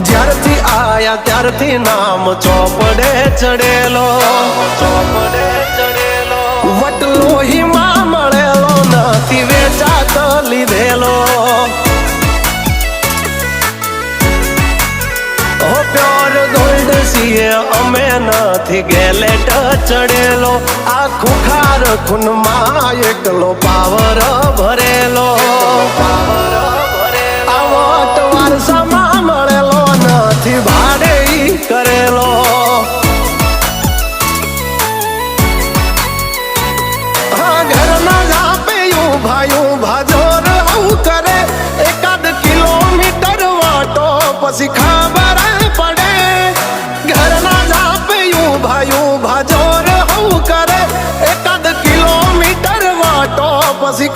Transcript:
જ્યારથી આયા ત્યારથી નામ ચોપડે ચડેલો, વટલો હિમા મળેલો નથી વેચાત લીધેલો. ઓ પ્યોર ગોલ્ડ છીએ અમે નથી ગેલેટ ચડેલો. આ ખુખાર ખૂનમાં એકલો પાવર ભરેલો. આ વટ વારસામાં મળેલો નથી ભાડે ઈ કરેલો. હા ઘરના જાપે ઊભા જોર આવું કરે. એકાદ કિલોમીટર વાટો પછી ખબર પડે. ઘરના જાપે ઊભા જોર આવું કરે. એકાદ કિલોમીટર વાટો પછી